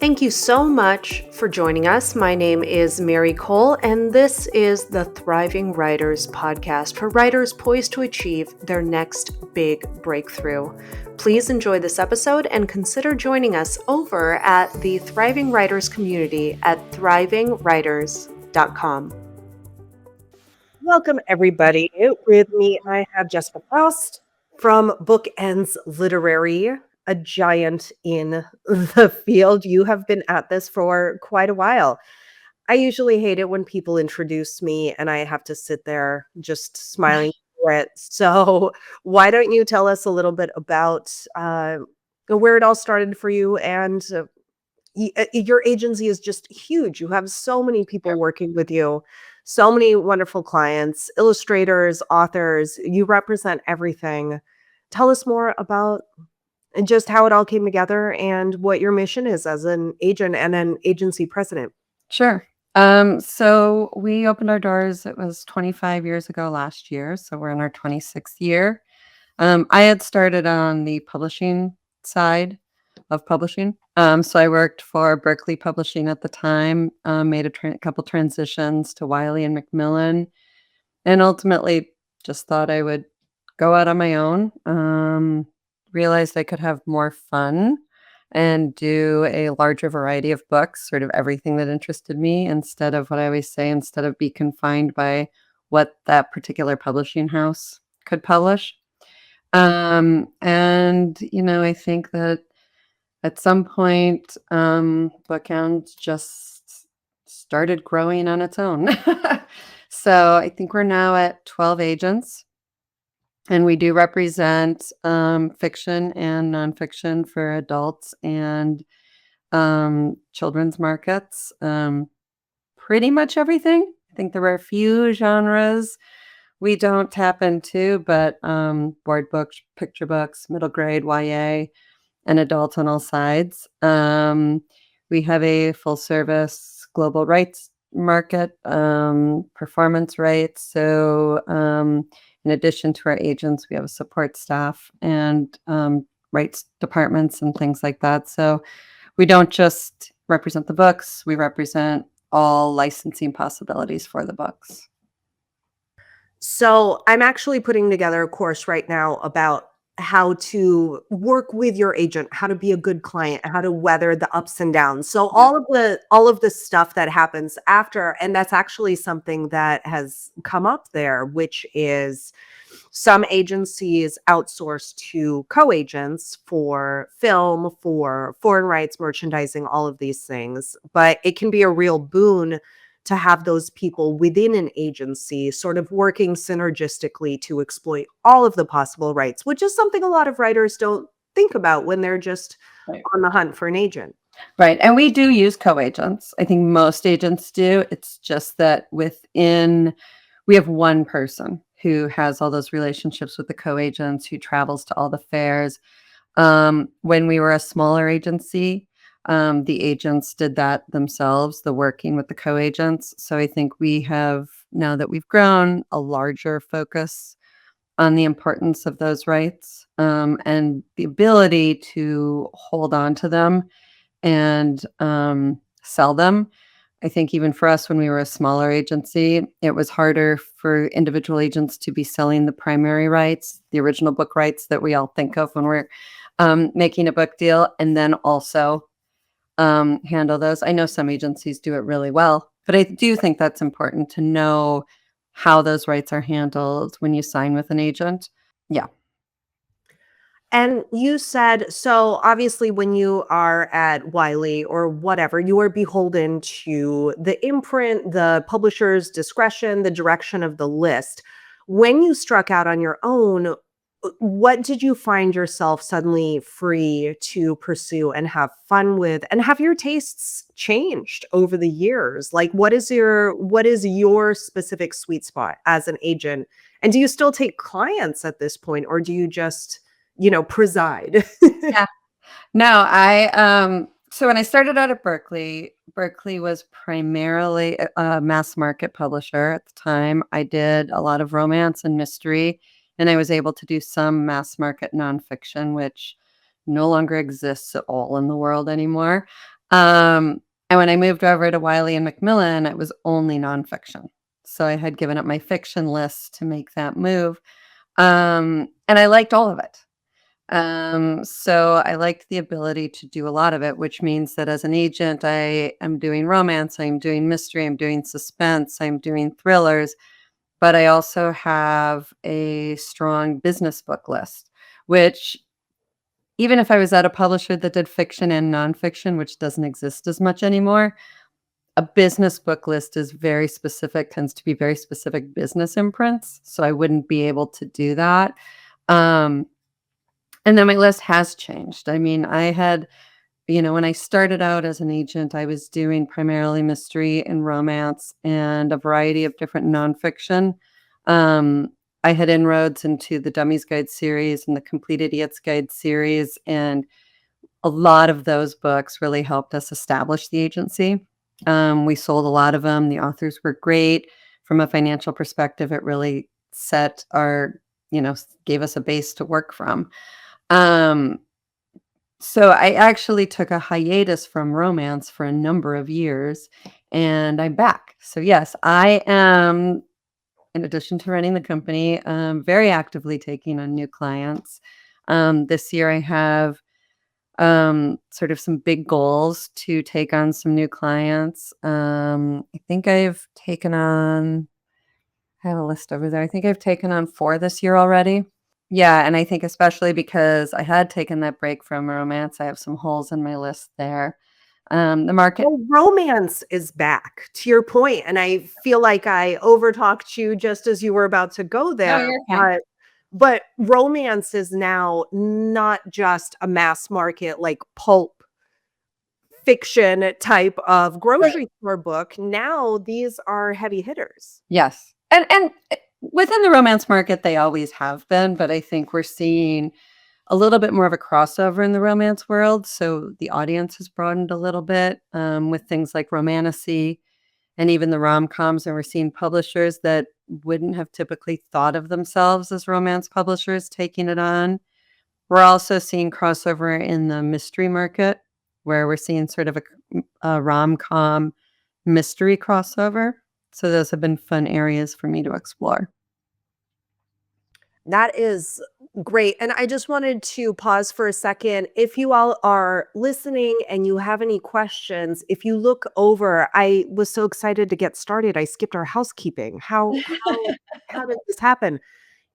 Thank you so much for joining us. My name is Mary Cole, and this is the Thriving Writers podcast for writers poised to achieve their next big breakthrough. Please enjoy this episode and consider joining us over at the Thriving Writers community at thrivingwriters.com. Welcome, everybody. With me, I have Jessica Faust from BookEnds Literary, a giant in the field. You have been at this for quite a while. I usually hate it when people introduce me and I have to sit there just smiling for it. So, why don't you tell us a little bit about where it all started for you? And your agency is just huge. You have so many people working with you, so many wonderful clients, illustrators, authors. You represent everything. Tell us more about just how it all came together and what your mission is as an agent and an agency president. Sure. So we opened our doors, it was 25 years ago last year. So we're in our 26th year. I had started on the publishing side of publishing. So I worked for Berkeley Publishing at the time, made a couple transitions to Wiley and Macmillan, and ultimately just thought I would go out on my own. Realized I could have more fun and do a larger variety of books, sort of everything that interested me, instead of what I always say, instead of be confined by what that particular publishing house could publish. I think that at some point, Bookend just started growing on its own. So I think we're now at 12 agents. And we do represent fiction and nonfiction for adults and children's markets. Pretty much everything. I think there are a few genres we don't tap into, but board books, picture books, middle grade, YA, and adults on all sides. We have a full service global rights market, performance rights. So in addition to our agents, we have a support staff and rights departments and things like that. So we don't just represent the books, we represent all licensing possibilities for the books. So I'm actually putting together a course right now about how to work with your agent, how to be a good client, how to weather the ups and downs. So all of the stuff that happens after, and that's actually something that has come up there, which is some agencies outsource to co-agents for film, for foreign rights, merchandising, all of these things. But it can be a real boon to have those people within an agency sort of working synergistically to exploit all of the possible rights, which is something a lot of writers don't think about when they're just Right. on the hunt for an agent. Right. And we do use co-agents. I think most agents do. It's just that we have one person who has all those relationships with the co-agents, who travels to all the fairs. When we were a smaller agency, the agents did that themselves, the working with the co-agents. So I think we have, now that we've grown, a larger focus on the importance of those rights, and the ability to hold on to them and sell them. I think even for us, when we were a smaller agency, it was harder for individual agents to be selling the primary rights, the original book rights that we all think of when we're making a book deal, and then also handle those. I know some agencies do it really well, but I do think that's important to know how those rights are handled when you sign with an agent. Yeah. And you said, so obviously when you are at Wiley or whatever, you are beholden to the imprint, the publisher's discretion, the direction of the list. When you struck out on your own, what did you find yourself suddenly free to pursue and have fun with? And have your tastes changed over the years? Like what is your specific sweet spot as an agent? And do you still take clients at this point, or do you just preside? Yeah. No, so when I started out at Berkeley, Berkeley was primarily a mass market publisher at the time. I did a lot of romance and mystery, and I was able to do some mass market nonfiction, which no longer exists at all in the world anymore. Um, and when I moved over to Wiley and Macmillan, it was only nonfiction. So I had given up my fiction list to make that move. And I liked all of it. So I liked the ability to do a lot of it, which means that as an agent, I am doing romance, I'm doing mystery, I'm doing suspense, I'm doing thrillers, but I also have a strong business book list, which even if I was at a publisher that did fiction and nonfiction, which doesn't exist as much anymore, a business book list is very specific, tends to be very specific business imprints. So I wouldn't be able to do that. Um, and then my list has changed. I mean, I had, when I started out as an agent, I was doing primarily mystery and romance and a variety of different nonfiction. Um, I had inroads into the Dummies Guide series and the Complete Idiots Guide series, and a lot of those books really helped us establish the agency. We sold a lot of them. The authors were great. From a financial perspective, it really set our, gave us a base to work from. Um, so I actually took a hiatus from romance for a number of years, and I'm back. So yes, I am, in addition to running the company, very actively taking on new clients. This year I have sort of some big goals to take on some new clients. I think I have a list over there. I think I've taken on 4 this year already. Yeah, and I think especially because I had taken that break from romance, I have some holes in my list there. The market. Well, romance is back, to your point, and I feel like I overtalked you just as you were about to go No, there, you're fine. but romance is now not just a mass market, like, pulp fiction type of Right. grocery store book. Now these are heavy hitters. Yes. And within the romance market, they always have been, but I think we're seeing a little bit more of a crossover in the romance world. So the audience has broadened a little bit with things like romantasy and even the rom-coms. And we're seeing publishers that wouldn't have typically thought of themselves as romance publishers taking it on. We're also seeing crossover in the mystery market where we're seeing sort of a rom-com mystery crossover. So those have been fun areas for me to explore. That is great. And I just wanted to pause for a second. If you all are listening and you have any questions, if you look over, I was so excited to get started. I skipped our housekeeping. How did this happen?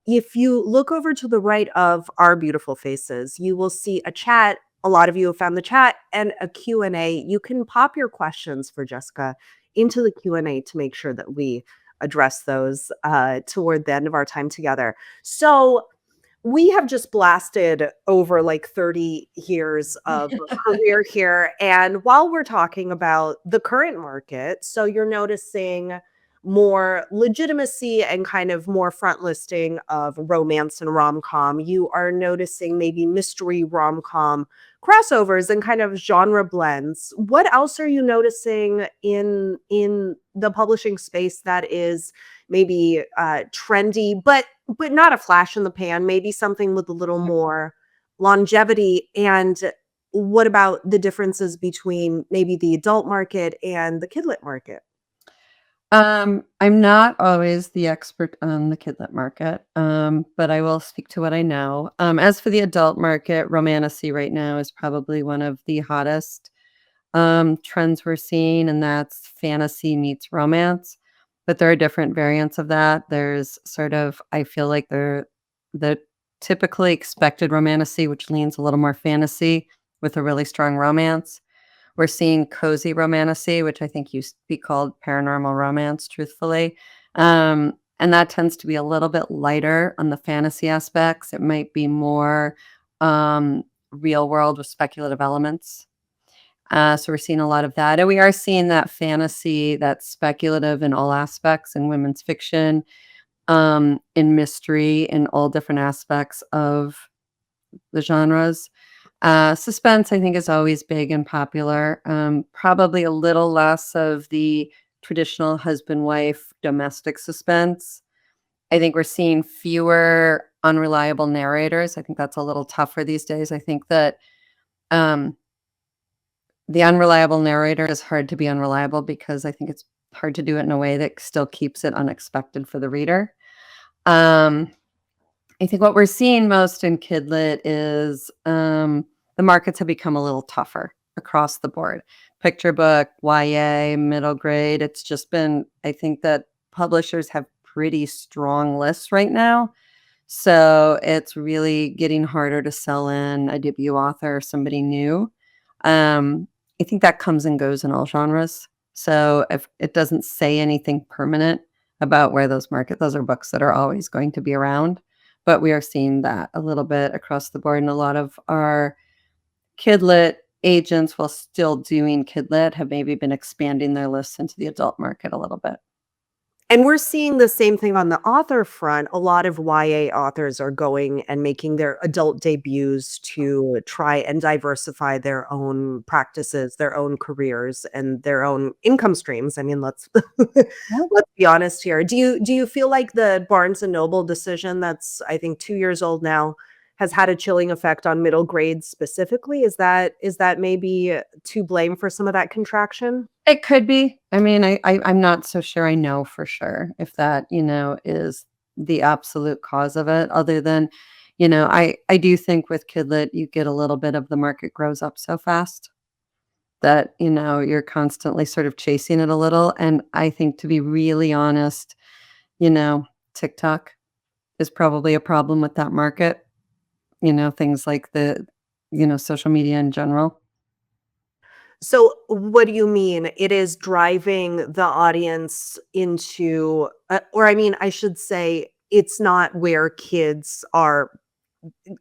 If you look over to the right of our beautiful faces, you will see a chat. A lot of you have found the chat and a Q&A. You can pop your questions for Jessica into the Q&A to make sure that we address those toward the end of our time together. So we have just blasted over like 30 years of career here. And while we're talking about the current market, so you're noticing more legitimacy and kind of more front listing of romance and rom-com. You are noticing maybe mystery rom-com crossovers and kind of genre blends. What else are you noticing in the publishing space that is maybe trendy, but not a flash in the pan, maybe something with a little more longevity? And what about the differences between maybe the adult market and the kidlit market? I'm not always the expert on the kidlit market, but I will speak to what I know. As for the adult market, romantasy right now is probably one of the hottest trends we're seeing, and that's fantasy meets romance. But there are different variants of that. There's sort of, I feel like the typically expected romantasy, which leans a little more fantasy with a really strong romance. We're seeing cozy romantasy, which I think used to be called paranormal romance, truthfully. And that tends to be a little bit lighter on the fantasy aspects. It might be more real world with speculative elements. So we're seeing a lot of that. And we are seeing that fantasy, that speculative in all aspects in women's fiction, in mystery, in all different aspects of the genres. Suspense, I think, is always big and popular. Probably a little less of the traditional husband wife domestic suspense. I think we're seeing fewer unreliable narrators. I think that's a little tougher these days. I think that um, The unreliable narrator is hard to be unreliable because I think it's hard to do it in a way that still keeps it unexpected for the reader. Um, I think what we're seeing most in Kidlit is, the markets have become a little tougher across the board. Picture book, YA, middle grade, it's just been I think that publishers have pretty strong lists right now, so it's really getting harder to sell in a debut author or somebody new. Um, I think that comes and goes in all genres, so if it doesn't say anything permanent about where those are books that are always going to be around, but we are seeing that a little bit across the board, and a lot of our kidlit agents, while still doing kidlit, have maybe been expanding their lists into the adult market a little bit. And we're seeing the same thing on the author front. A lot of YA authors are going and making their adult debuts to try and diversify their own practices, their own careers, and their own income streams. I mean, let's Yeah. let's be honest here. Do you feel like the Barnes& and Noble decision that's, I think, 2 years old now, has had a chilling effect on middle grades specifically? Is that maybe to blame for some of that contraction? It could be. I mean, I'm not so sure I know for sure if that, is the absolute cause of it other than, I do think with Kidlit, you get a little bit of the market grows up so fast that, you're constantly sort of chasing it a little, and I think to be really honest, you know, TikTok is probably a problem with that market, things like social media in general. So, what do you mean? It is driving the audience into, or I mean, I should say, it's not where kids are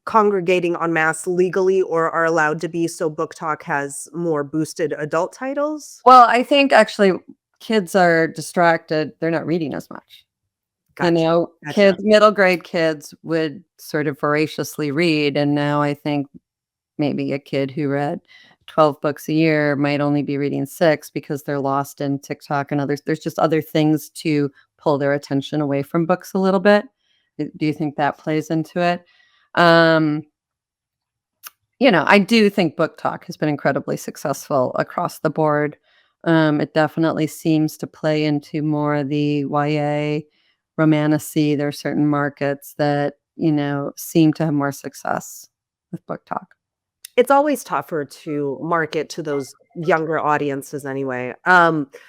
congregating en masse legally or are allowed to be, so Book Talk has more boosted adult titles? Well, I think actually kids are distracted, they're not reading as much. Gotcha, gotcha. Kids middle grade kids would sort of voraciously read, and now I think maybe a kid who read 12 books a year might only be reading 6 because they're lost in TikTok and others. There's just other things to pull their attention away from books a little bit. Do you think that plays into it? Um, I do think Book Talk has been incredibly successful across the board. It definitely seems to play into more of the YA romantasy. There are certain markets that, seem to have more success with Book Talk. It's always tougher to market to those younger audiences anyway.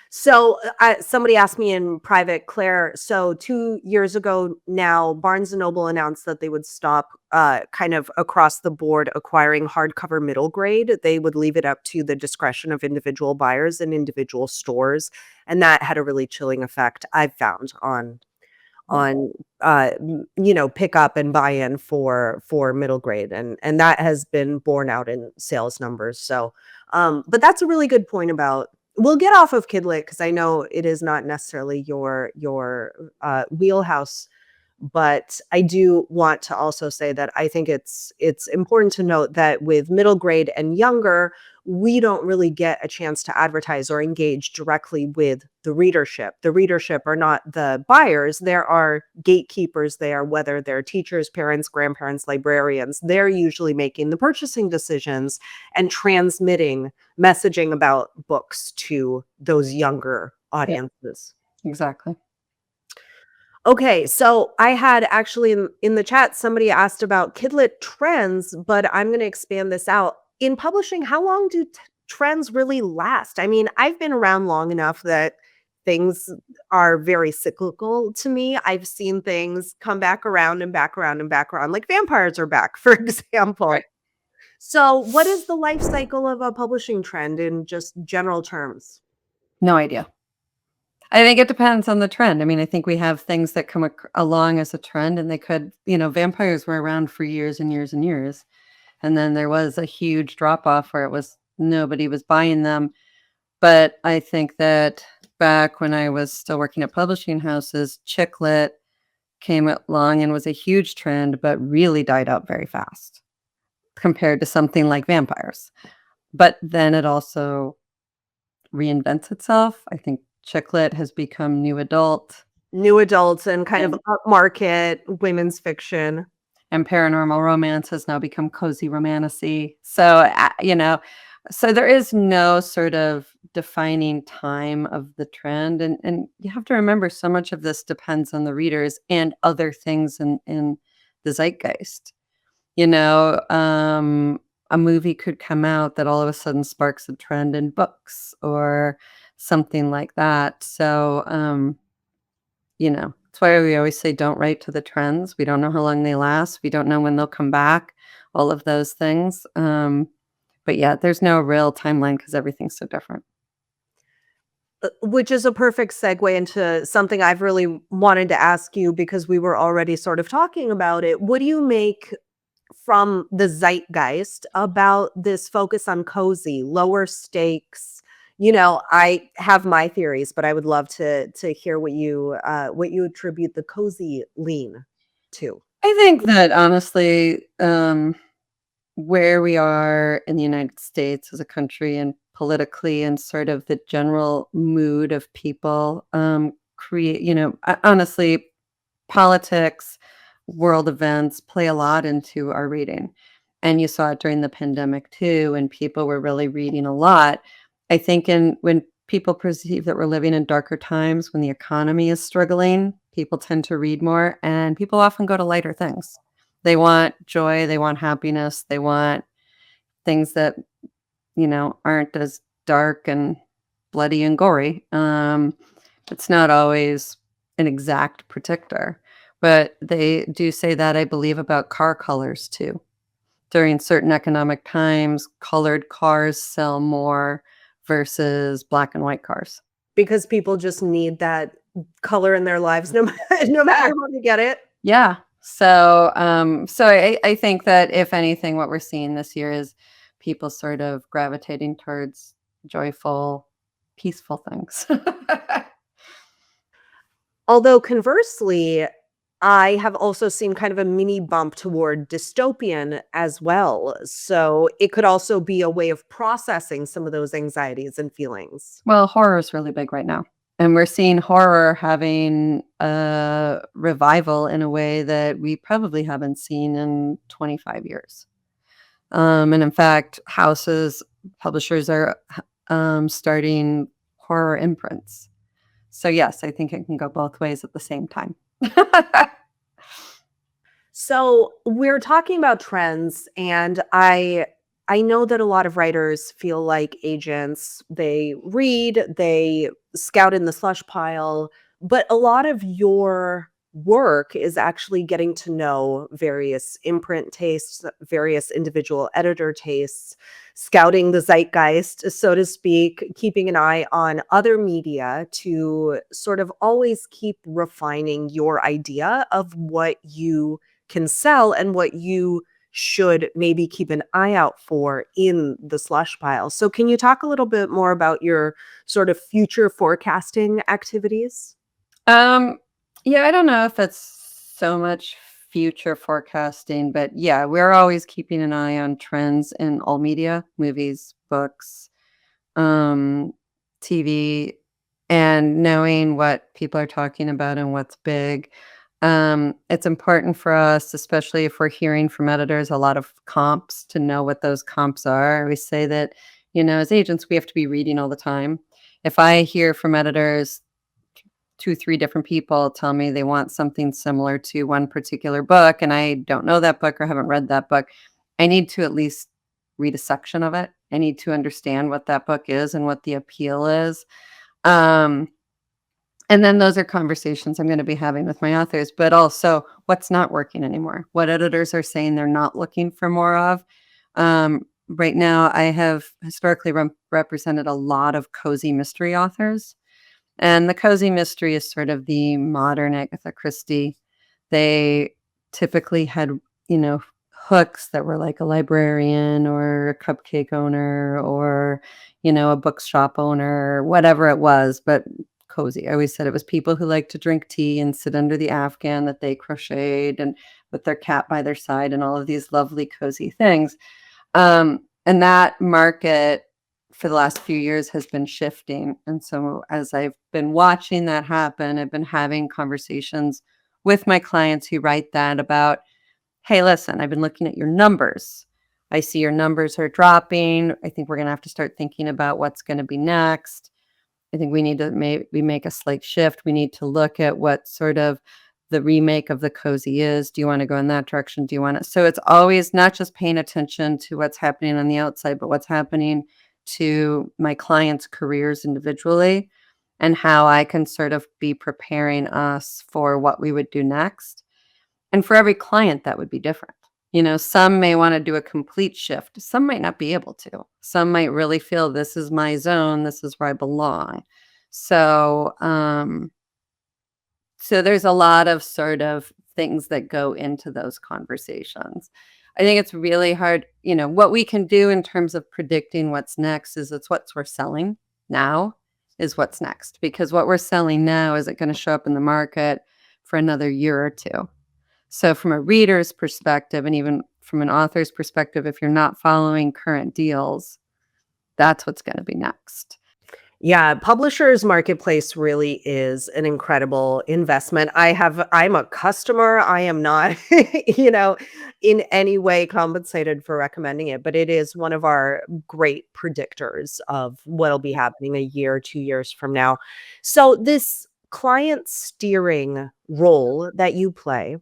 Somebody asked me in private, Claire, so 2 years ago now, Barnes& and Noble announced that they would stop, kind of across the board acquiring hardcover middle grade. They would leave it up to the discretion of individual buyers and individual stores, and that had a really chilling effect, I've found, on pick up and buy-in for middle grade, and that has been borne out in sales numbers. So but that's a really good point about, we'll get off of Kidlit because I know it is not necessarily your wheelhouse, but I do want to also say that I think it's important to note that with middle grade and younger, we don't really get a chance to advertise or engage directly with the readership. The readership are not the buyers. There are gatekeepers there, whether they're teachers, parents, grandparents, librarians. They're usually making the purchasing decisions and transmitting messaging about books to those younger Yeah, audiences. exactly. Okay, so I had actually in the chat, somebody asked about Kidlit trends, but I'm gonna expand this out. In publishing, how long do trends really last? I mean, I've been around long enough that things are very cyclical to me. I've seen things come back around and back around and back around, like vampires are back, for Right. example. So, what is the life cycle of a publishing trend in just general terms? No idea. I think it depends on the trend. I mean, I think we have things that come along as a trend, and they could, vampires were around for years and years and years. And then there was a huge drop off where it was nobody was buying them. But I think that back when I was still working at publishing houses, chick lit came along and was a huge trend, but really died out very fast compared to something like vampires. But then it also reinvents itself. I think chick lit has become new adult, New adults and kind of and upmarket women's fiction. paranormal romance has now become cozy romantasy. So, So there is no sort of defining time of the trend, and you have to remember so much of this depends on the readers and other things in the zeitgeist. You know, a movie could come out that all of a sudden sparks a trend in books or something like that. So, that's why we always say don't write to the trends. We don't know how long they last. We don't know when they'll come back, all of those things. But yeah, there's no real timeline because everything's so different. Which is a perfect segue into something I've really wanted to ask you because we were already sort of talking about it. What do you make from the zeitgeist about this focus on cozy, lower stakes? I have my theories, but I would love to hear what you attribute the cozy lean to. I think that honestly, where we are in the United States as a country and politically and sort of the general mood of people, create, honestly, politics, world events play a lot into our reading. And you saw it during the pandemic too, when people were really reading a lot. I think when people perceive that we're living in darker times, when the economy is struggling, people tend to read more and people often go to lighter things. They want joy, they want happiness, they want things that, aren't as dark and bloody and gory. It's not always an exact predictor, but they do say that, I believe, about car colors too. During certain economic times, colored cars sell more versus black and white cars. Because people just need that color in their lives no matter Yeah. how they get it. Yeah. So I think that if anything, what we're seeing this year is people sort of gravitating towards joyful, peaceful things. Although conversely, I have also seen kind of a mini bump toward dystopian as well. So it could also be a way of processing some of those anxieties and feelings. Well, horror is really big right now. And we're seeing horror having a revival in a way that we probably haven't seen in 25 years. And in fact, publishers are starting horror imprints. So, yes, I think it can go both ways at the same time. So we're talking about trends, and I know that a lot of writers feel like agents. They read, they scout in the slush pile, but a lot of your work is actually getting to know various imprint tastes, various individual editor tastes, scouting the zeitgeist, so to speak, keeping an eye on other media to sort of always keep refining your idea of what you can sell and what you should maybe keep an eye out for in the slush pile. So can you talk a little bit more about your sort of future forecasting activities? Um, yeah, I don't know if it's so much future forecasting, but yeah, we're always keeping an eye on trends in all media, movies, books, um, TV, and knowing what people are talking about and what's big. It's important for us, especially if we're hearing from editors a lot of comps, to know what those comps are. We say that, as agents, we have to be reading all the time. If I hear from editors, 2, 3 different people tell me they want something similar to one particular book, and I don't know that book or haven't read that book, I need to at least read a section of it. I need to understand what that book is and what the appeal is. Um, and then those are conversations I'm gonna be having with my authors, but also what's not working anymore, what editors are saying they're not looking for more of. Right now, I have historically represented a lot of cozy mystery authors. And the cozy mystery is sort of the modern Agatha Christie. They typically had, you know, hooks that were like a librarian or a cupcake owner or, a bookshop owner, whatever it was, but cozy. I always said it was people who like to drink tea and sit under the Afghan that they crocheted and with their cat by their side and all of these lovely cozy things. And that market for the last few years has been shifting. And so as I've been watching that happen, I've been having conversations with my clients who write that about, hey, listen, I've been looking at your numbers. I see your numbers are dropping. I think we're going to have to start thinking about what's going to be next. I think we need to maybe make a slight shift. We need to look at what sort of the remake of the cozy is. Do you want to go in that direction? Do you want to? So it's always not just paying attention to what's happening on the outside, but what's happening to my clients' careers individually and how I can sort of be preparing us for what we would do next. And for every client, that would be different. Some may want to do a complete shift. Some might not be able to. Some might really feel this is my zone. This is where I belong. So, so there's a lot of sort of things that go into those conversations. I think it's really hard. What we can do in terms of predicting what's next is it's what we're selling now is what's next. Because what we're selling now isn't going to show up in the market for another year or two. So from a reader's perspective, and even from an author's perspective, if you're not following current deals, that's what's going to be next. Yeah, Publishers Marketplace really is an incredible investment. I'm a customer. I am not, you know, in any way compensated for recommending it, but it is one of our great predictors of what'll be happening a year, 2 years from now. So this client steering role that you play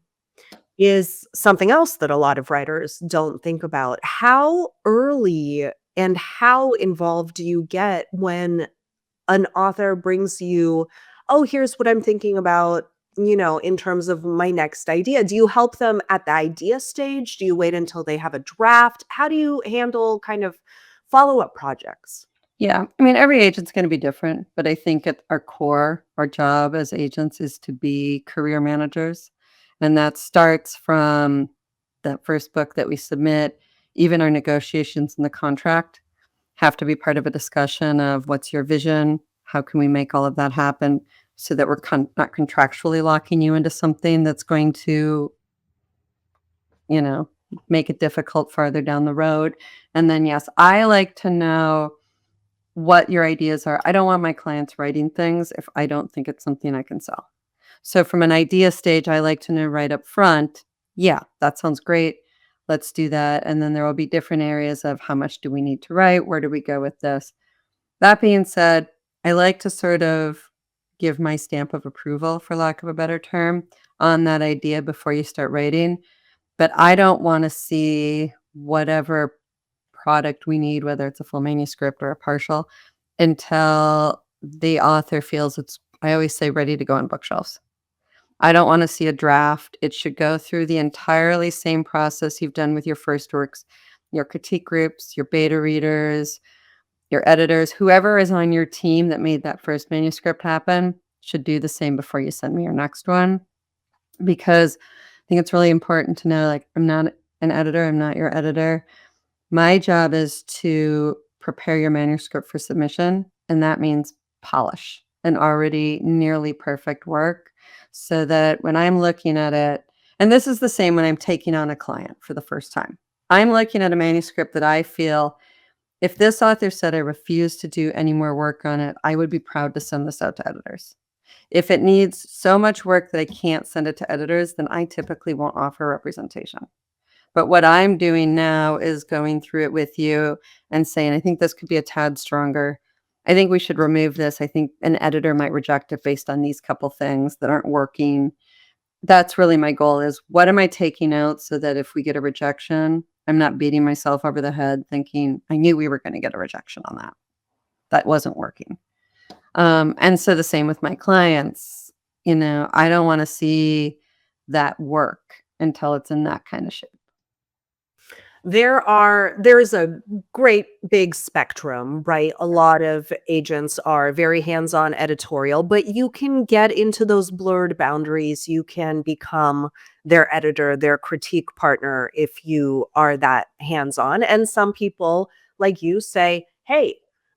is something else that a lot of writers don't think about. How early and how involved do you get when an author brings you, "Oh, here's what I'm thinking about, in terms of my next idea." Do you help them at the idea stage? Do you wait until they have a draft? How do you handle kind of follow-up projects? Yeah. I mean, every agent's going to be different, but I think at our core, our job as agents is to be career managers. And that starts from that first book that we submit, even our negotiations in the contract have to be part of a discussion of what's your vision? How can we make all of that happen so that we're not contractually locking you into something that's going to, you know, make it difficult farther down the road. And then, yes, I like to know what your ideas are. I don't want my clients writing things if I don't think it's something I can sell. So from an idea stage, I like to know right up front, yeah, that sounds great. Let's do that. And then there will be different areas of how much do we need to write? Where do we go with this? That being said, I like to sort of give my stamp of approval, for lack of a better term, on that idea before you start writing. But I don't want to see whatever product we need, whether it's a full manuscript or a partial, until the author feels it's, I always say, ready to go on bookshelves. I don't want to see a draft. It should go through the entirely same process you've done with your first works, your critique groups, your beta readers, your editors, whoever is on your team that made that first manuscript happen should do the same before you send me your next one. Because I think it's really important to know, like, I'm not an editor. I'm not your editor. My job is to prepare your manuscript for submission, and that means polish an already nearly perfect work so that when I'm looking at it, and this is the same when I'm taking on a client for the first time. I'm looking at a manuscript that I feel if this author said I refuse to do any more work on it, I would be proud to send this out to editors. If it needs so much work that I can't send it to editors, then I typically won't offer representation. But what I'm doing now is going through it with you and saying, I think this could be a tad stronger. I think we should remove this. I think an editor might reject it based on these couple things that aren't working. That's really my goal is what am I taking out so that if we get a rejection, I'm not beating myself over the head thinking I knew we were going to get a rejection on that. That wasn't working. And so the same with my clients. I don't want to see that work until it's in that kind of shape. There's a great big spectrum, right? A lot of agents are very hands-on editorial, but you can get into those blurred boundaries. You can become their editor, their critique partner if you are that hands-on. And some people like you say, "Hey,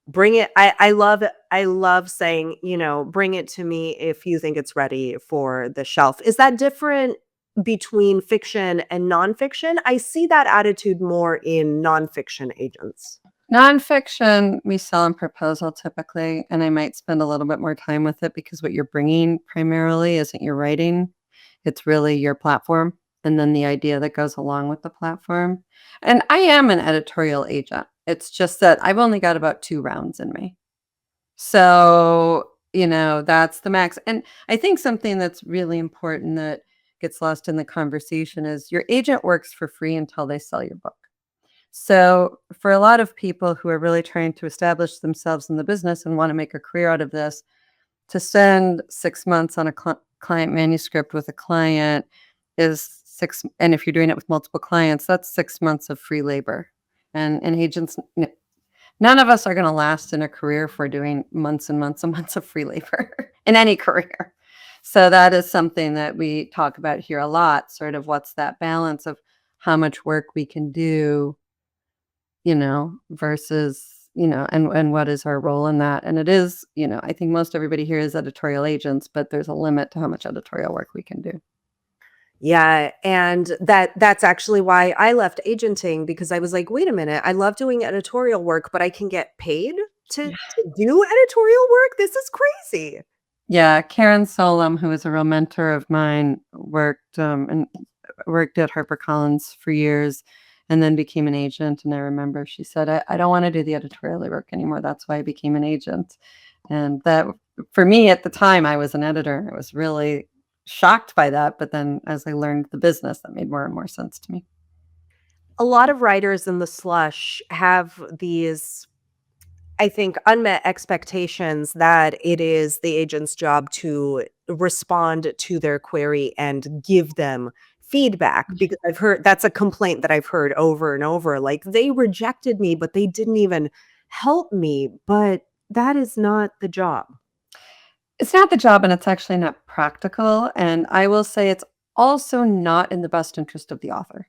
bring it." I love saying, "Bring it to me if you think it's ready for the shelf." Is that different between fiction and nonfiction? I see that attitude more in nonfiction agents. Nonfiction, we sell in proposal typically, and I might spend a little bit more time with it because what you're bringing primarily isn't your writing, it's really your platform. and then the idea that goes along with the platform. And I am an editorial agent. It's just that I've only got about 2 rounds in me. So, that's the max. And I think something that's really important that gets lost in the conversation is your agent works for free until they sell your book. So, for a lot of people who are really trying to establish themselves in the business and want to make a career out of this, to spend 6 months on a client manuscript with a client is 6, and if you're doing it with multiple clients, that's 6 months of free labor. And agents, none of us are gonna last in a career if we're doing months and months and months of free labor in any career. So that is something that we talk about here a lot, sort of what's that balance of how much work we can do, versus, and what is our role in that? And it is, I think most everybody here is editorial agents, but there's a limit to how much editorial work we can do. Yeah, and that's actually why I left agenting because I was like, "Wait a minute, I love doing editorial work, but I can get paid to do editorial work? This is crazy." Yeah, Karen Solom, who is a real mentor of mine, worked at HarperCollins for years and then became an agent. And I remember she said, I don't want to do the editorial work anymore. That's why I became an agent. And that, for me at the time, I was an editor. I was really shocked by that. But then as I learned the business, that made more and more sense to me. A lot of writers in the slush have these, I think, unmet expectations that it is the agent's job to respond to their query and give them feedback because I've heard that's a complaint that I've heard over and over, like, "They rejected me, but they didn't even help me," but that is not the job. It's not the job and it's actually not practical. And I will say it's also not in the best interest of the author.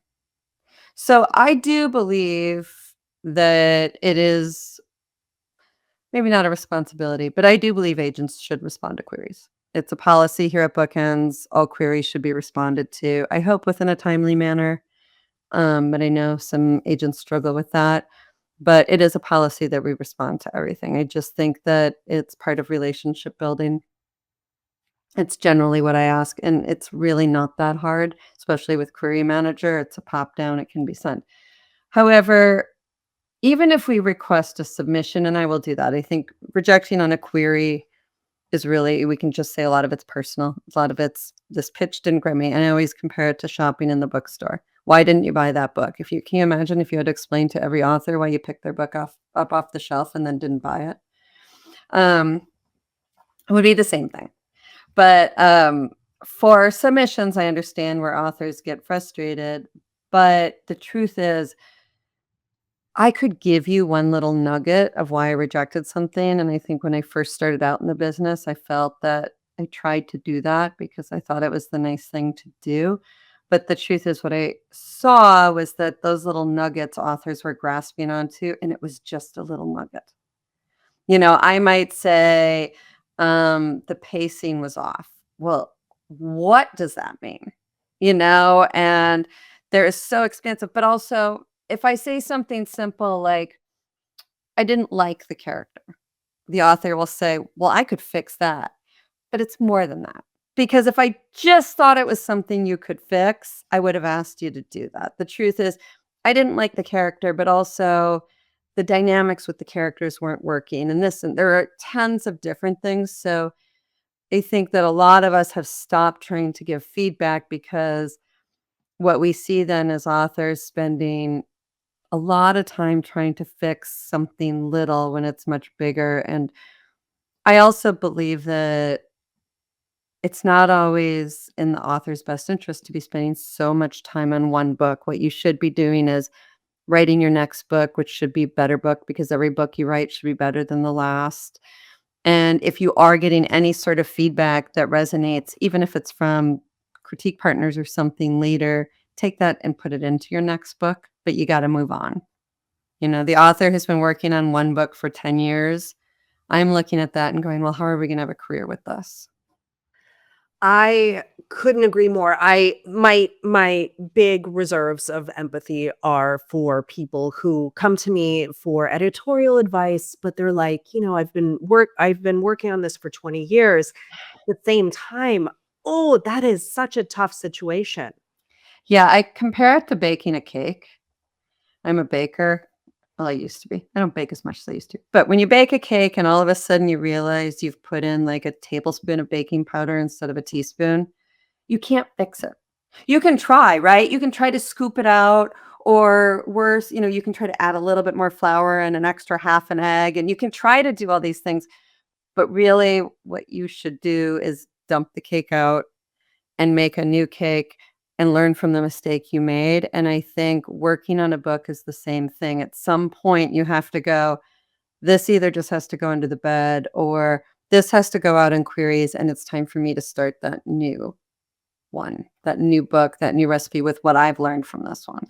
So I do believe that it is maybe not a responsibility, but I do believe agents should respond to queries. It's a policy here at Bookends. All queries should be responded to. I hope within a timely manner, but I know some agents struggle with that. But it is a policy that we respond to everything. I just think that it's part of relationship building. It's generally what I ask, and it's really not that hard, especially with Query Manager. It's a pop down, it can be sent. However, even if we request a submission, and I will do that, I think rejecting on a query is really, we can just say a lot of it's personal. A lot of it's, this pitch didn't grab me. And I always compare it to shopping in the bookstore. Why didn't you buy that book? If you can you imagine if you had to explain to every author why you picked their book up off the shelf and then didn't buy it? Um, it would be the same thing. But for submissions, I understand where authors get frustrated. But the truth is, I could give you one little nugget of why I rejected something, and I think when I first started out in the business, I felt that I tried to do that because I thought it was the nice thing to do, but the truth is what I saw was that those little nuggets authors were grasping onto, and it was just a little nugget. I might say, the pacing was off. Well, what does that mean? And there is so expansive, but also if I say something simple like, I didn't like the character, the author will say, well, I could fix that. But it's more than that. Because if I just thought it was something you could fix, I would have asked you to do that. The truth is, I didn't like the character, but also the dynamics with the characters weren't working. And there are tons of different things. So I think that a lot of us have stopped trying to give feedback because what we see then is authors spending a lot of time trying to fix something little when it's much bigger. And I also believe that it's not always in the author's best interest to be spending so much time on one book. What you should be doing is writing your next book, which should be a better book because every book you write should be better than the last. And if you are getting any sort of feedback that resonates, even if it's from critique partners or something later, take that and put it into your next book, but you got to move on. The author has been working on one book for 10 years. I'm looking at that and going, well, how are we going to have a career with this? I couldn't agree more. My big reserves of empathy are for people who come to me for editorial advice, but they're like, I've been working on this for 20 years. At the same time, oh, that is such a tough situation. Yeah, I compare it to baking a cake. I'm a baker. Well, I used to be. I don't bake as much as I used to. But when you bake a cake and all of a sudden you realize you've put in like a tablespoon of baking powder instead of a teaspoon, you can't fix it. You can try, right? You can try to scoop it out, or worse, you can try to add a little bit more flour and an extra half an egg, and you can try to do all these things. But really, what you should do is dump the cake out and make a new cake and learn from the mistake you made. And I think working on a book is the same thing. At some point, you have to go, this either just has to go into the bed or this has to go out in queries. And it's time for me to start that new one, that new book, that new recipe with what I've learned from this one.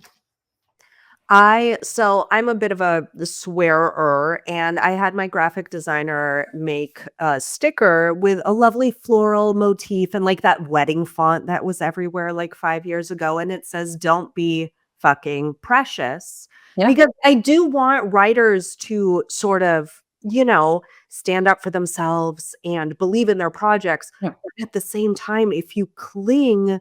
I'm a bit of a swearer, and I had my graphic designer make a sticker with a lovely floral motif and like that wedding font that was everywhere like 5 years ago, and it says, "Don't be fucking precious." Yeah. Because I do want writers to sort of, stand up for themselves and believe in their projects. Yeah. But at the same time, if you cling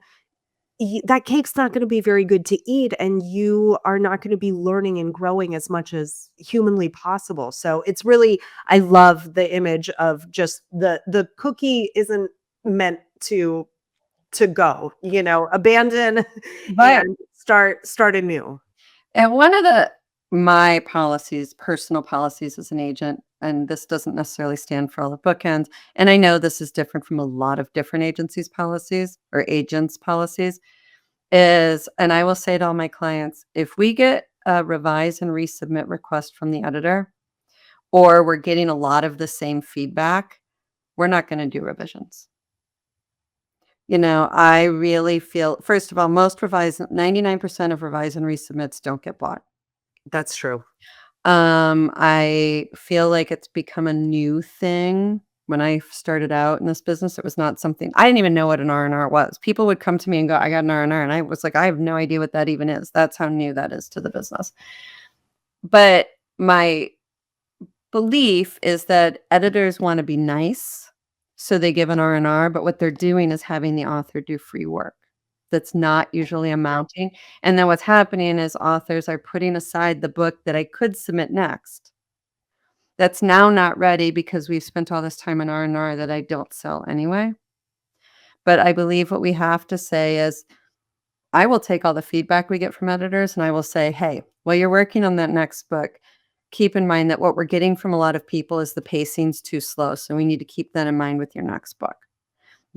that cake's not gonna be very good to eat, and you are not gonna be learning and growing as much as humanly possible, so it's really I love the image of just the cookie isn't meant to go, abandon Right. and start anew. And one of my policies, personal policies as an agent, and this doesn't necessarily stand for all the bookends, and I know this is different from a lot of different agencies' policies or agents' policies, is, and I will say to all my clients, if we get a revise and resubmit request from the editor, or we're getting a lot of the same feedback, we're not going to do revisions. I really feel, first of all, 99% of revise and resubmits don't get bought. That's true. I feel like it's become a new thing. When I started out in this business, it was not something I didn't even know what an R&R was. People would come to me and go, "I got an R&R," and I was like, "I have no idea what that even is." That's how new that is to the business. But my belief is that editors wanna be nice, so they give an R&R, but what they're doing is having the author do free work that's not usually amounting, and then what's happening is authors are putting aside the book that I could submit next, that's now not ready because we've spent all this time in R&R that I don't sell anyway. But I believe what we have to say is, I will take all the feedback we get from editors and I will say, "Hey, while you're working on that next book, keep in mind that what we're getting from a lot of people is the pacing's too slow, so we need to keep that in mind with your next book."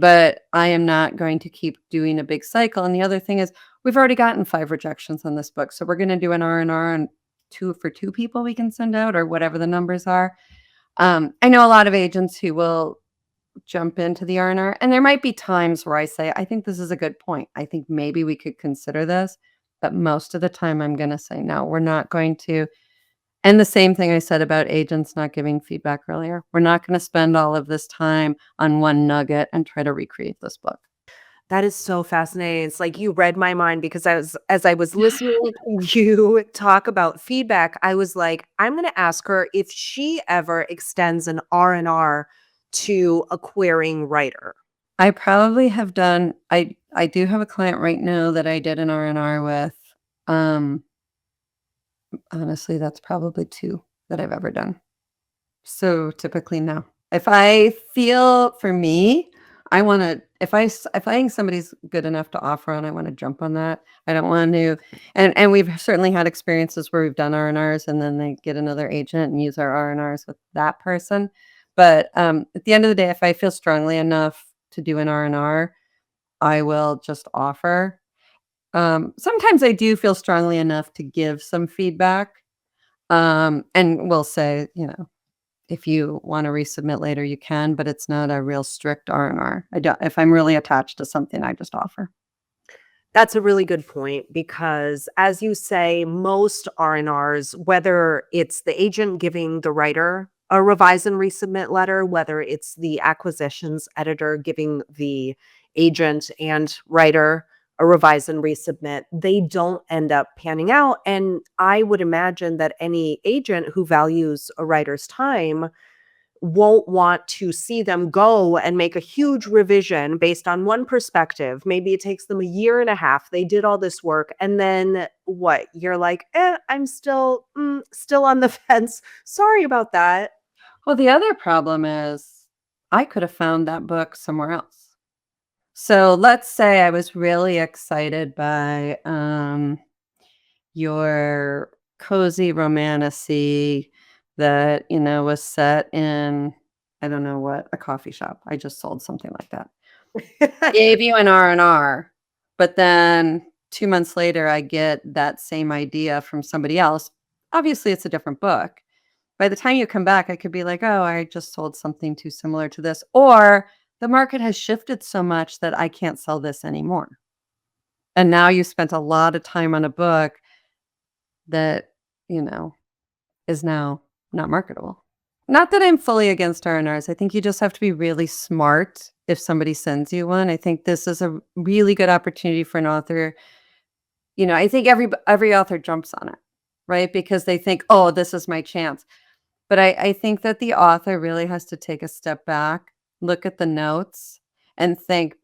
But I am not going to keep doing a big cycle, and the other thing is, we've already gotten 5 rejections on this book, so we're gonna do an R&R and 2 for 2 people we can send out or whatever the numbers are. I know a lot of agents who will jump into the R&R, and there might be times where I say, "I think this is a good point. I think maybe we could consider this." But most of the time, I'm gonna say, "No, we're not going to." And the same thing I said about agents not giving feedback earlier. We're not gonna spend all of this time on one nugget and try to recreate this book. That is so fascinating. It's like you read my mind because as I was listening to you talk about feedback, I was like, I'm gonna ask her if she ever extends an R&R to a querying writer. I probably have done I do have a client right now that I did an R&R with. Um, Honestly, that's probably 2 that I've ever done. So, typically, no. If I feel for me, I wanna if I think somebody's good enough to offer on, I wanna jump on that. I don't want to, and we've certainly had experiences where we've done R&Rs and then they get another agent and use our R&Rs with that person. But, at the end of the day, if I feel strongly enough to do an R&R, I will just offer. Sometimes I do feel strongly enough to give some feedback, and we'll say, if you wanna resubmit later, you can, but it's not a real strict R&R. I don't if I'm really attached to something, I just offer. That's a really good point because, as you say, most R&Rs, whether it's the agent giving the writer a revise and resubmit letter, whether it's the acquisitions editor giving the agent and writer a revise and resubmit, they don't end up panning out. And I would imagine that any agent who values a writer's time won't want to see them go and make a huge revision based on one perspective. Maybe it takes them a year and a half. They did all this work, and then what? You're like, I'm still on the fence. Sorry about that. Well, the other problem is I could have found that book somewhere else. So let's say I was really excited by your cozy romantasy that, was set in, I don't know what, a coffee shop. I just sold something like that. Gave you an R&R, but then 2 months later, I get that same idea from somebody else. Obviously, it's a different book. By the time you come back, I could be like, "Oh, I just sold something too similar to this," or the market has shifted so much that I can't sell this anymore. And now you spent a lot of time on a book that, you know, is now not marketable. Not that I'm fully against R&Rs. I think you just have to be really smart if somebody sends you one. I think this is a really good opportunity for an author. I think every author jumps on it, right? Because they think, "Oh, this is my chance." But I think that the author really has to take a step back, look at the notes, and think,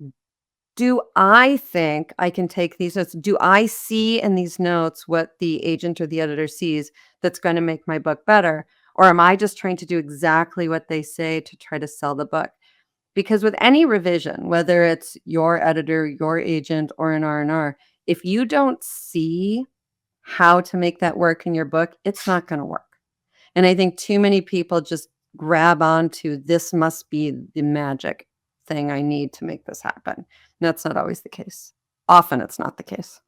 "Do I think I can take these notes? Do I see in these notes what the agent or the editor sees that's gonna make my book better? Or am I just trying to do exactly what they say to try to sell the book?" Because with any revision, whether it's your editor, your agent, or an R&R, if you don't see how to make that work in your book, it's not gonna work. And I think too many people just grab onto, "This must be the magic thing I need to make this happen." And that's not always the case. Often it's not the case.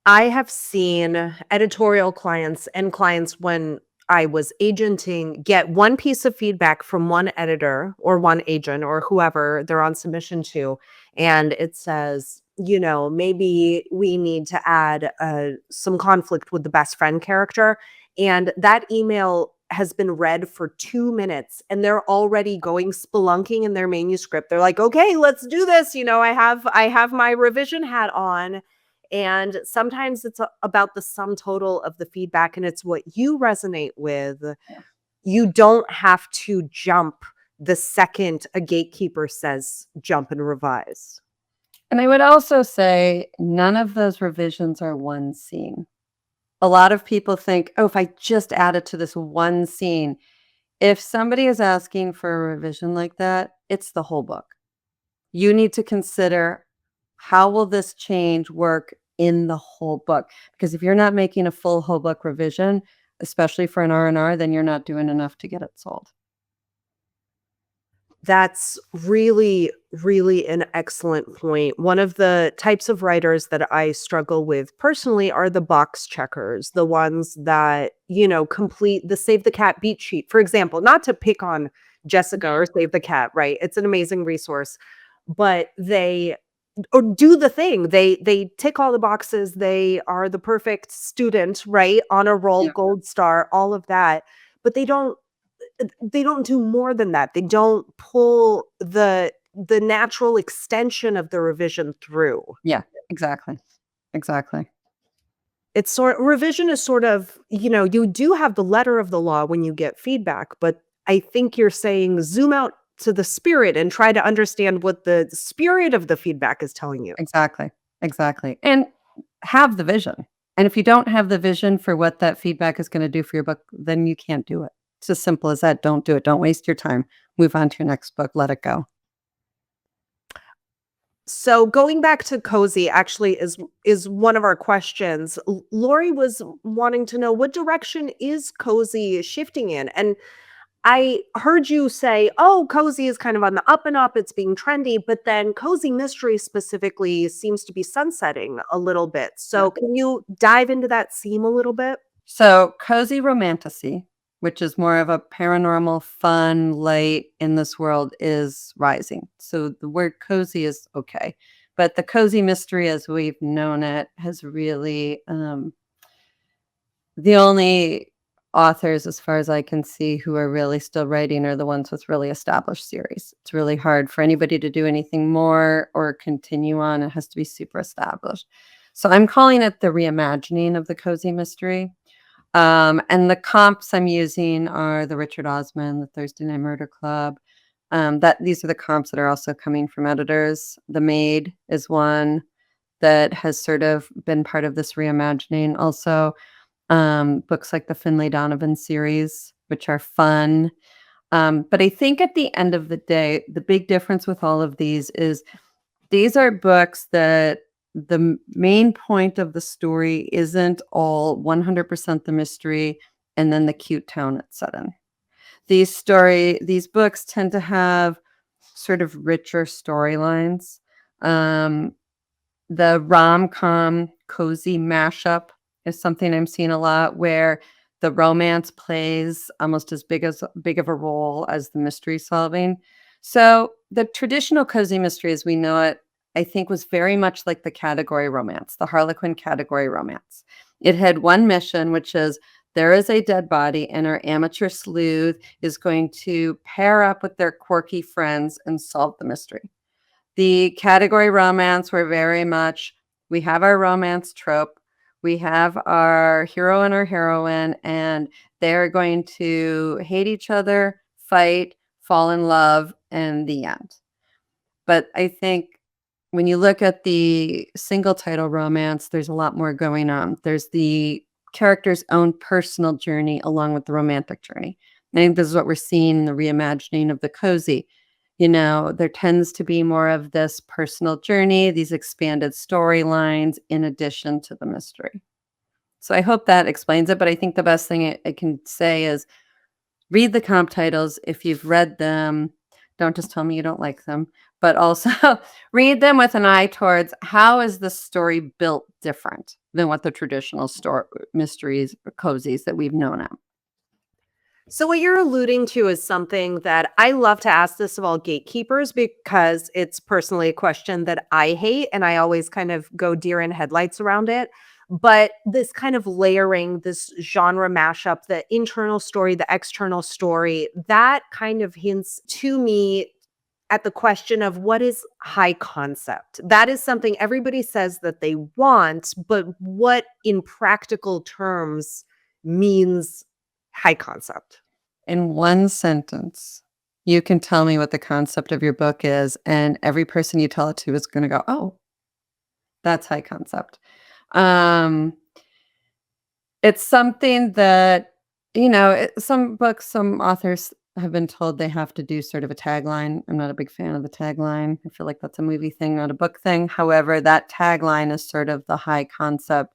I have seen editorial clients and clients when I was agenting get one piece of feedback from one editor or one agent or whoever they're on submission to, and it says, maybe we need to add some conflict with the best friend character. And that email has been read for 2 minutes and they're already going spelunking in their manuscript. They're like, okay, let's do this. I have my revision hat on, and sometimes it's about the sum total of the feedback and it's what you resonate with. You don't have to jump the second a gatekeeper says jump and revise. And I would also say none of those revisions are one scene. A lot of people think, "Oh, if I just add it to this one scene." If somebody is asking for a revision like that, it's the whole book. You need to consider, how will this change work in the whole book? Because if you're not making a full whole book revision, especially for an R&R, then you're not doing enough to get it sold. That's really, really an excellent point. One of the types of writers that I struggle with personally are the box checkers, the ones that, complete the Save the Cat beat sheet. For example, not to pick on Jessica or Save the Cat, right? It's an amazing resource, but they or do the thing. They tick all the boxes. They are the perfect student, right? On a roll, Yeah. gold star, all of that. But they don't do more than that. They don't pull the natural extension of the revision through. Yeah, exactly. Exactly. It's revision is sort of, you do have the letter of the law when you get feedback, but I think you're saying zoom out to the spirit and try to understand what the spirit of the feedback is telling you. Exactly. Exactly. And have the vision. And if you don't have the vision for what that feedback is gonna do for your book, then you can't do it. It's as simple as that. Don't do it. Don't waste your time. Move on to your next book. Let it go. So going back to cozy actually is one of our questions. Lori was wanting to know, what direction is cozy shifting in? And I heard you say, "Oh, cozy is kind of on the up and up, it's being trendy," but then cozy mystery specifically seems to be sunsetting a little bit. Yeah. So can you dive into that seam a little bit? So, cozy romantasy, which is more of a paranormal, fun, light in this world, is rising. So, the word cozy is okay. But the cozy mystery, as we've known it, has really, the only authors, as far as I can see, who are really still writing are the ones with really established series. It's really hard for anybody to do anything more or continue on. It has to be super established. So I'm calling it the reimagining of the cozy mystery. And the comps I'm using are the Richard Osman, the Thursday Night Murder Club. That these are the comps that are also coming from editors. The Maid is one that has sort of been part of this reimagining. Also, books like the Finlay Donovan series, which are fun. But I think at the end of the day, the big difference with all of these is these are books that the main point of the story isn't all 100% the mystery and then the cute town it's set in. These books tend to have sort of richer storylines. Um, the rom-com cozy mashup is something I'm seeing a lot where the romance plays almost as big of a role as the mystery solving. So, the traditional cozy mystery as we know it, I think was very much like the category romance, the Harlequin category romance. It had one mission, which is there is a dead body, and our amateur sleuth is going to pair up with their quirky friends and solve the mystery. The category romance were very much we have our romance trope, we have our hero and our heroine, and they're going to hate each other, fight, fall in love, and the end. But I think when you look at the single title romance, there's a lot more going on. There's the character's own personal journey along with the romantic journey. I think this is what we're seeing in the reimagining of the cozy. You know, there tends to be more of this personal journey, these expanded storylines in addition to the mystery. So I hope that explains it. But I think the best thing I can say is read the comp titles if you've read them. Don't just tell me you don't like them, but also read them with an eye towards how is the story built different than what the traditional story mysteries or cozies that we've known of. So what you're alluding to is something that I love to ask this of all gatekeepers because it's personally a question that I hate and I always kind of go deer in headlights around it. But this kind of layering, this genre mashup, the internal story, the external story, that kind of hints to me at the question of what is high concept. That is something everybody says that they want, but what in practical terms means high concept? In one sentence, you can tell me what the concept of your book is, and every person you tell it to is going to go, "Oh, that's high concept." Um, it's something that, some books, some authors have been told they have to do sort of a tagline. I'm not a big fan of the tagline. I feel like that's a movie thing, not a book thing. However, that tagline is sort of the high concept.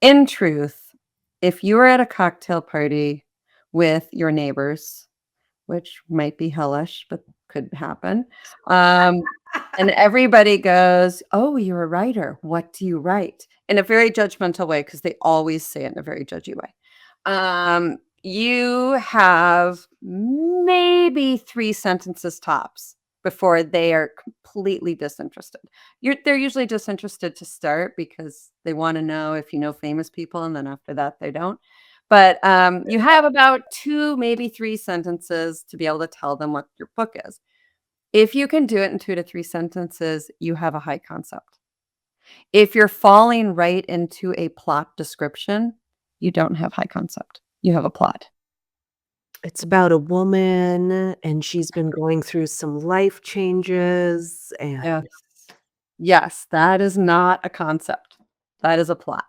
In truth, if you were at a cocktail party with your neighbors, which might be hellish, but could happen, um, and everybody goes, "Oh, you're a writer. What do you write?" In a very judgmental way, because they always say it in a very judgy way. You have maybe 3 sentences tops before they are completely disinterested. They're usually disinterested to start because they wanna know if you know famous people, and then after that, they don't. But, you have about 2, maybe 3 sentences to be able to tell them what your book is. If you can do it in 2 to 3 sentences, you have a high concept. If you're falling right into a plot description, you don't have high concept. You have a plot. It's about a woman, and she's been going through some life changes, and Yes. Yes, that is not a concept. That is a plot.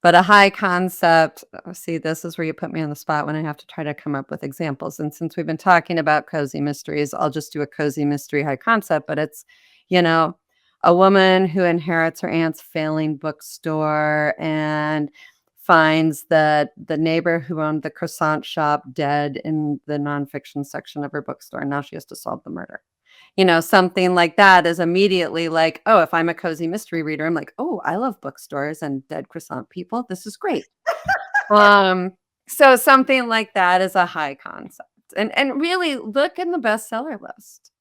But a high concept, see, this is where you put me on the spot when I have to try to come up with examples. And since we've been talking about cozy mysteries, I'll just do a cozy mystery high concept, but it's, you know, a woman who inherits her aunt's failing bookstore and finds that the neighbor who owned the croissant shop dead in the nonfiction section of her bookstore. And now she has to solve the murder. Something like that is immediately like, oh, if I'm a cozy mystery reader, I'm like, oh, I love bookstores and dead croissant people. This is great. Um, so something like that is a high concept. And really look in the bestseller list.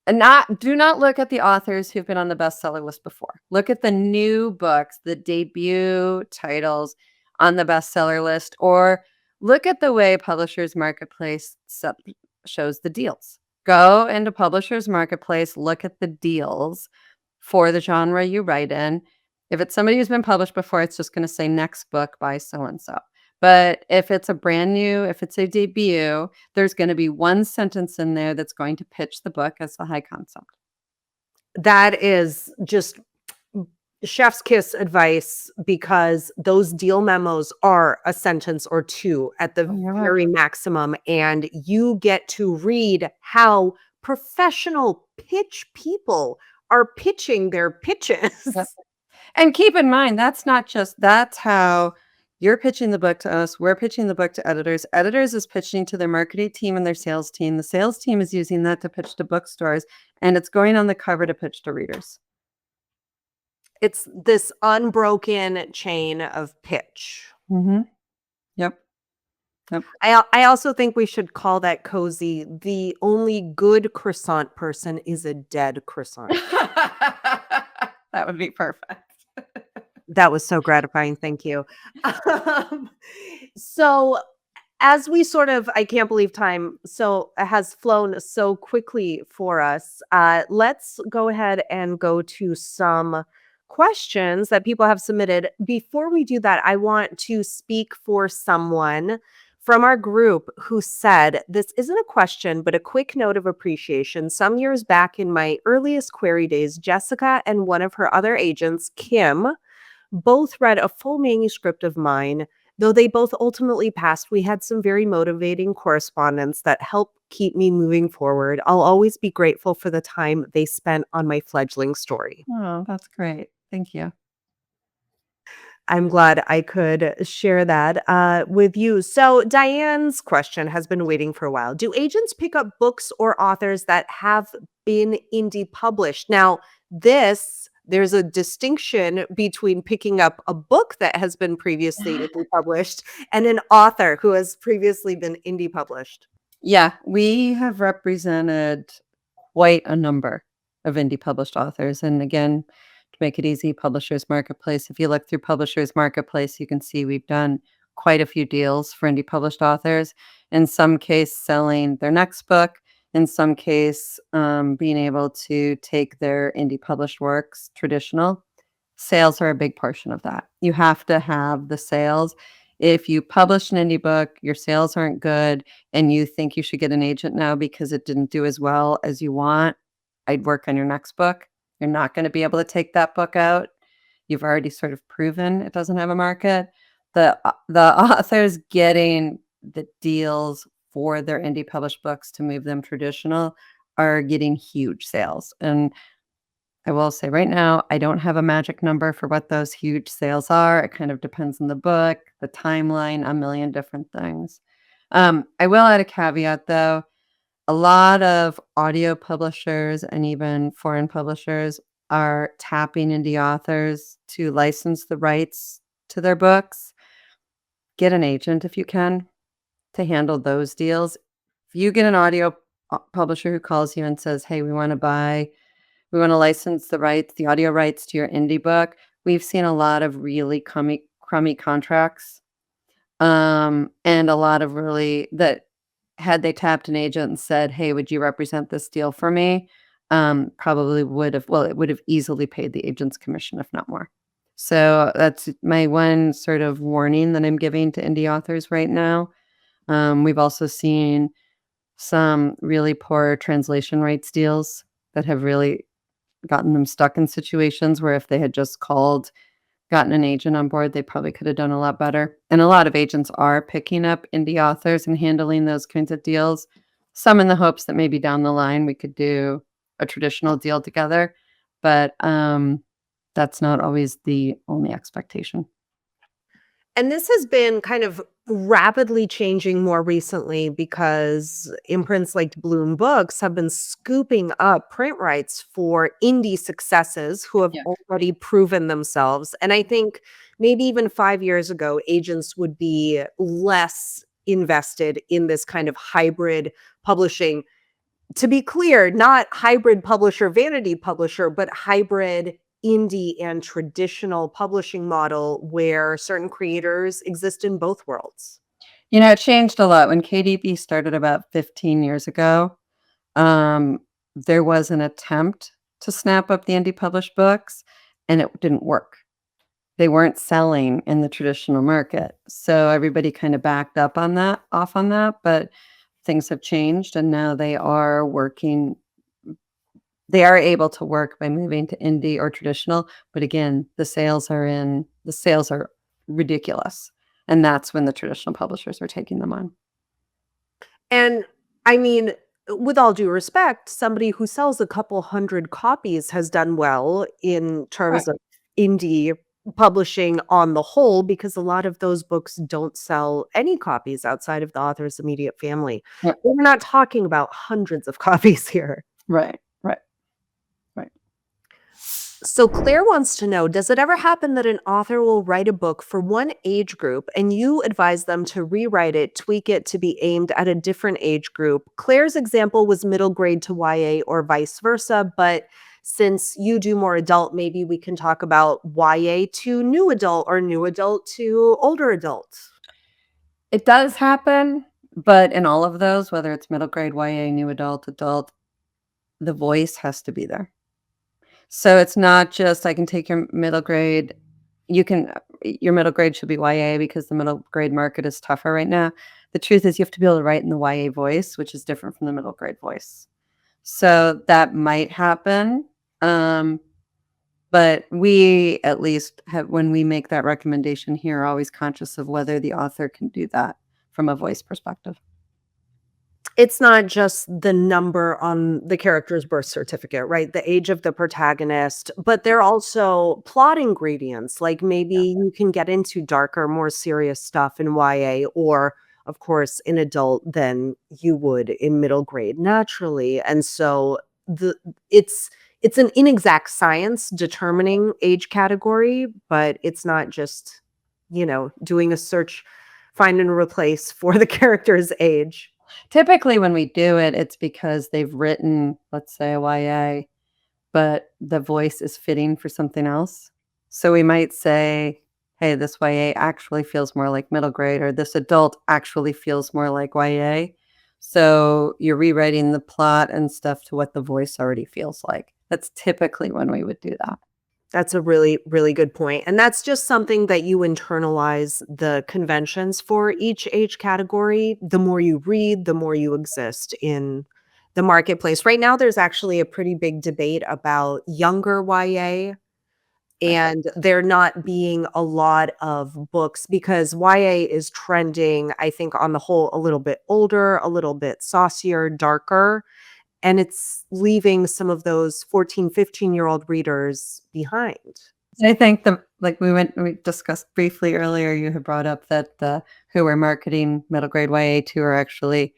And do not look at the authors who've been on the bestseller list before. Look at the new books, the debut titles on the bestseller list, or look at the way Publishers Marketplace shows the deals. Go into Publishers Marketplace, look at the deals for the genre you write in. If it's somebody who's been published before, it's just gonna say next book by so and so. But if it's a brand new, if it's a debut, there's gonna be one sentence in there that's going to pitch the book as the high concept. That is just chef's kiss advice because those deal memos are a sentence or 2 at Oh, the you're right. very maximum, and you get to read how professional pitch people are pitching their Yep. pitches. And keep in mind, that's how you're pitching the book to us, we're pitching the book to editors. Editors is pitching to their marketing team and their sales team. The sales team is using that to pitch to bookstores, and it's going on the cover to pitch to readers. It's this unbroken chain of pitch. Mhm. Yep. Yep. I also think we should call that cozy. The only good croissant person is a dead croissant. That would be perfect. That was so gratifying, thank you. Um, so as we sort of I can't believe time has flown so quickly for us, let's go ahead and go to some questions that people have submitted. Before we do that, I want to speak for someone from our group who said, "This isn't a question, but a quick note of appreciation. Some years back in my earliest query days, Jessica and one of her other agents, Kim, both read a full manuscript of mine. Though they both ultimately passed, we had some very motivating correspondence that helped keep me moving forward. I'll always be grateful for the time they spent on my fledgling story." Oh, that's great. Thank you. I'm glad I could share that with you. So, Diane's question has been waiting for a while. Do agents pick up books or authors that have been indie published? Now, there's a distinction between picking up a book that has been previously indie published and an author who has previously been indie published. Yeah, we have represented quite a number of indie published authors. And again, to make it easy, Publishers Marketplace. If you look through Publishers Marketplace, you can see we've done quite a few deals for indie published authors. In some case, selling their next book. In some case, being able to take their indie published works traditional. Sales are a big portion of that. You have to have the sales. If you publish an indie book, your sales aren't good, and you think you should get an agent now because it didn't do as well as you want, I'd work on your next book. You're not gonna be able to take that book out. You've already sort of proven it doesn't have a market. The authors getting the deals for their indie published books to move them traditional are getting huge sales, and I will say right now, I don't have a magic number for what those huge sales are. It kind of depends on the book, the timeline, a million different things. I will add a caveat though. A lot of audio publishers and even foreign publishers are tapping indie authors to license the rights to their books. Get an agent if you can to handle those deals. If you get an audio publisher who calls you and says, "Hey, we wanna license the audio rights to your indie book." We've seen a lot of really crummy contracts, and a lot of really that had they tapped an agent and said, "Hey, would you represent this deal for me?" Probably it would have easily paid the agent's commission, if not more. So, that's my one sort of warning that I'm giving to indie authors right now. We've also seen some really poor translation rights deals that have really gotten them stuck in situations where if they had just gotten an agent on board, they probably could have done a lot better. And a lot of agents are picking up indie authors and handling those kinds of deals, some in the hopes that maybe down the line we could do a traditional deal together, but, that's not always the only expectation. And this has been kind of rapidly changing more recently because imprints like Bloom Books have been scooping up print rights for indie successes who have Yeah. already proven themselves. And I think maybe even 5 years ago, agents would be less invested in this kind of hybrid publishing. To be clear, not hybrid publisher, vanity publisher, but hybrid indie and traditional publishing model where certain creators exist in both worlds. You know, it changed a lot. When KDP started about 15 years ago, um, there was an attempt to snap up the indie published books, and it didn't work. They weren't selling in the traditional market. So everybody kind of backed up on that off on that, but things have changed and now they are able to work by moving to indie or traditional, but again, the sales are ridiculous, and that's when the traditional publishers are taking them on. And I mean, with all due respect, somebody who sells a couple hundred copies has done well in Right, terms of indie publishing on the whole, because a lot of those books don't sell any copies outside of the author's immediate family. right, We're not talking about hundreds of copies here. right, right, right. So Claire wants to know, does it ever happen that an author will write a book for one age group and you advise them to rewrite it, tweak it to be aimed at a different age group? Claire's example was middle grade to YA or vice versa, but since you do more adult, maybe we can talk about YA to new adult or new adult to older adult. It does happen, but in all of those, whether it's middle grade, YA, new adult, adult, the voice has to be there. So it's not just I can take your middle grade you can your middle grade should be YA because the middle grade market is tougher right now. The truth is you have to be able to write in the YA voice, which is different from the middle grade voice. So that might happen, um, but we at least have when we make that recommendation here, are always conscious of whether the author can do that from a voice perspective. It's not just the number on the character's birth certificate, right? The age of the protagonist, but they're also plot ingredients. Like maybe Yeah. you can get into darker, more serious stuff in YA or, of course, in adult than you would in middle grade naturally. And so the it's it's an inexact science determining age category, but it's not just, doing a search, find and replace for the character's age. Typically, when we do it, it's because they've written, let's say, a YA, but the voice is fitting for something else. So we might say, "Hey, this YA actually feels more like middle grade," or "This adult actually feels more like YA." So you're rewriting the plot and stuff to what the voice already feels like. That's typically when we would do that. That's a really, really good point, and that's just something that you internalize the conventions for each age category. The more you read, the more you exist in the marketplace. Right now, there's actually a pretty big debate about younger YA, Right. and there not being a lot of books because YA is trending, I think, on the whole, a little bit older, a little bit saucier, darker, and it's leaving some of those 14, 15-year-old readers behind. I think we discussed briefly earlier, you had brought up that the who we're marketing middle grade YA to are actually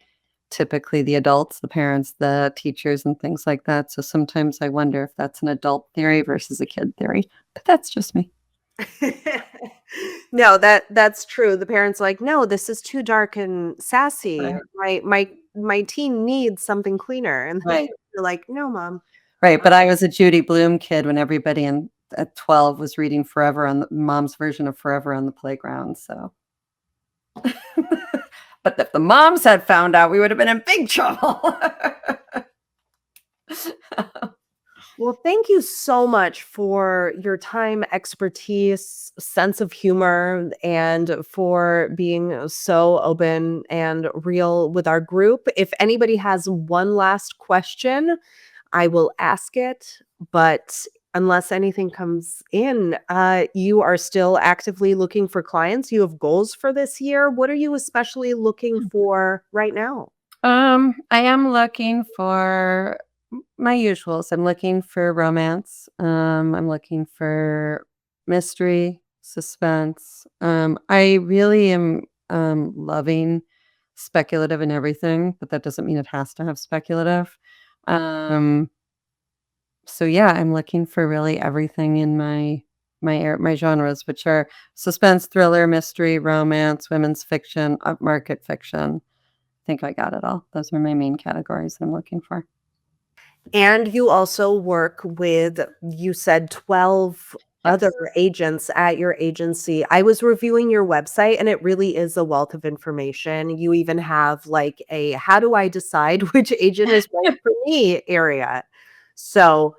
typically the adults, the parents, the teachers, and things like that. So sometimes I wonder if that's an adult theory versus a kid theory, but that's just me. No, that's true. The parents like, "No, this is too dark and sassy. Right. My teen needs something cleaner." And Right. you're like, "No, mom." Right. But I was a Judy Blume kid when everybody at 12 was reading Forever on the mom's version of Forever on the Playground. So, but if the moms had found out, we would have been in big trouble. Well, thank you so much for your time, expertise, sense of humor, and for being so open and real with our group. If anybody has one last question, I will ask it, but unless anything comes in, you are still actively looking for clients? You have goals for this year? What are you especially looking for right now? I am looking for my usuals. I'm looking for romance. I'm looking for mystery, suspense. I really am loving speculative and everything, but that doesn't mean it has to have speculative. Um, so yeah, I'm looking for really everything in my genres, which are suspense, thriller, mystery, romance, women's fiction, upmarket fiction. Think I got it all. Those are my main categories I'm looking for. And you also work with, you said 12 other Yes. agents at your agency. I was reviewing your website and it really is a wealth of information. You even have like a how do I decide which agent is right for me area. So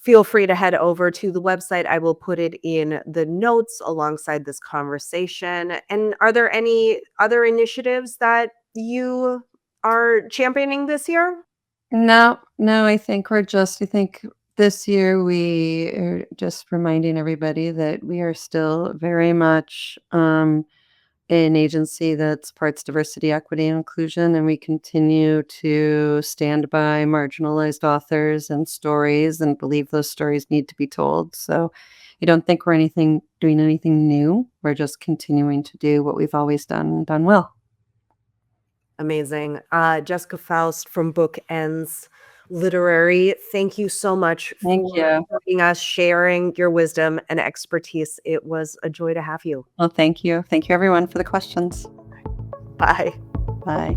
feel free to head over to the website. I will put it in the notes alongside this conversation. And are there any other initiatives that you are championing this year? No, no, I think this year we are just reminding everybody that we are still very much, an agency that supports diversity, equity, and inclusion, and we continue to stand by marginalized authors and stories and believe those stories need to be told. So I don't think we're doing anything new. We're just continuing to do what we've always done and done well. Amazing. Jessica Faust from Bookends Literary, thank you so much Thank for you. joining us, sharing your wisdom and expertise. It was a joy to have you. Well, thank you. Thank you everyone for the questions. Bye. Bye.